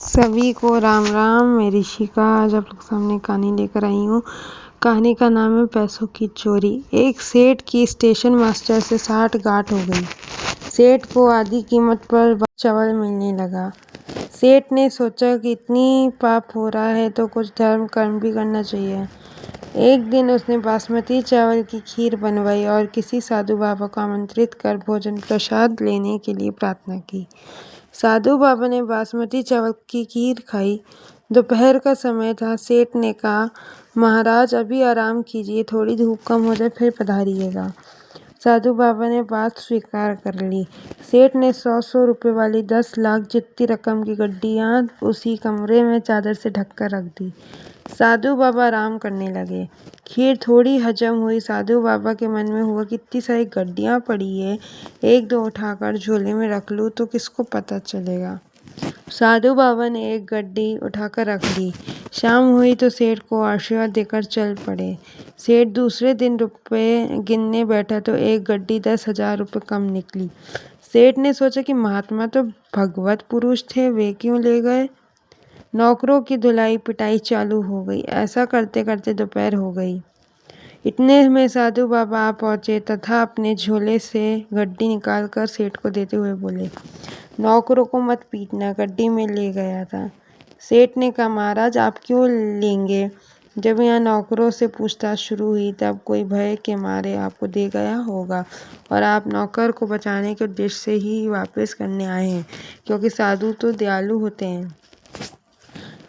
सभी को राम राम। मैं ऋषिका आज आप लोग सामने कहानी लेकर आई हूँ। कहानी का नाम है पैसों की चोरी। एक सेठ की स्टेशन मास्टर से 60 गांठ हो गई। सेठ को आधी कीमत पर चावल मिलने लगा। सेठ ने सोचा कि इतनी पाप हो रहा है तो कुछ धर्म कर्म भी करना चाहिए। एक दिन उसने बासमती चावल की खीर बनवाई और किसी साधु बाबा को आमंत्रित कर भोजन प्रसाद लेने के लिए प्रार्थना की। साधु बाबा ने बासमती चावल की खीर खाई। दोपहर का समय था। सेठ ने कहा, महाराज अभी आराम कीजिए, थोड़ी धूप कम हो जाए फिर पधारिएगा। साधु बाबा ने बात स्वीकार कर ली। सेठ ने 100 रुपये वाली 10 लाख जितनी रकम की गड्डियाँ उसी कमरे में चादर से ढककर रख दी। साधु बाबा आराम करने लगे। खीर थोड़ी हजम हुई। साधु बाबा के मन में हुआ कि इतनी सारी गड्डियाँ पड़ी है, एक दो उठाकर झोले में रख लूँ तो किसको पता चलेगा। साधु बाबा ने एक गड्डी उठाकर रख ली। शाम हुई तो सेठ को आशीर्वाद देकर चल पड़े। सेठ दूसरे दिन रुपए गिनने बैठा तो एक गड्डी 10,000 रुपये कम निकली। सेठ ने सोचा कि महात्मा तो भगवत पुरुष थे, वे क्यों ले गए। नौकरों की धुलाई पिटाई चालू हो गई। ऐसा करते करते दोपहर हो गई। इतने में साधु बाबा आ पहुंचे तथा अपने झोले से गड्डी निकालकर सेठ को देते हुए बोले, नौकरों को मत पीटना, गड्डी में ले गया था। सेठ ने कहा, महाराज आप क्यों लेंगे। जब यहाँ नौकरों से पूछताछ शुरू हुई तब कोई भय के मारे आपको दे गया होगा और आप नौकर को बचाने के उद्देश्य से ही वापस करने आए हैं, क्योंकि साधु तो दयालु होते हैं।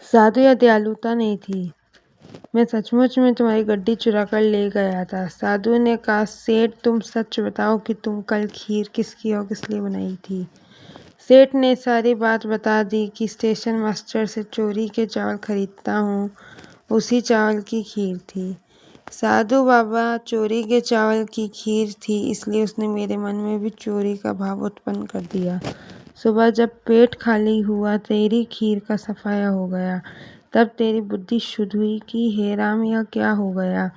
साधु या दयालुता नहीं थी, मैं सचमुच में तुम्हारी गड्डी चुरा कर ले गया था। साधु ने कहा, सेठ तुम सच बताओ कि तुम कल खीर किसकी और किस लिए बनाई थी। सेठ ने सारी बात बता दी कि स्टेशन मास्टर से चोरी के चावल खरीदता हूँ, उसी चावल की खीर थी। साधु बाबा, चोरी के चावल की खीर थी इसलिए उसने मेरे मन में भी चोरी का भाव उत्पन्न कर दिया। सुबह जब पेट खाली हुआ तेरी खीर का सफाया हो गया, तब तेरी बुद्धि शुद्ध हुई कि हे राम यह क्या हो गया।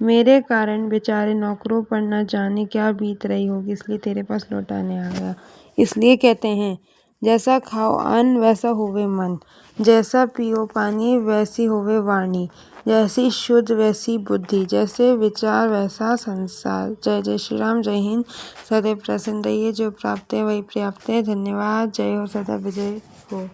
मेरे कारण बेचारे नौकरों पर न जाने क्या बीत रही होगी, इसलिए तेरे पास लौटाने आ गया। इसलिए कहते हैं, जैसा खाओ अन्न वैसा होवे मन, जैसा पियो पानी वैसी होवे वाणी, जैसी शुद्ध वैसी बुद्धि, जैसे विचार वैसा संसार। जय जय श्री राम। जय हिंद। सदैव प्रसन्न रहिए। जो प्राप्त है वही पर्याप्त है। धन्यवाद। जय हो, सदा विजय हो।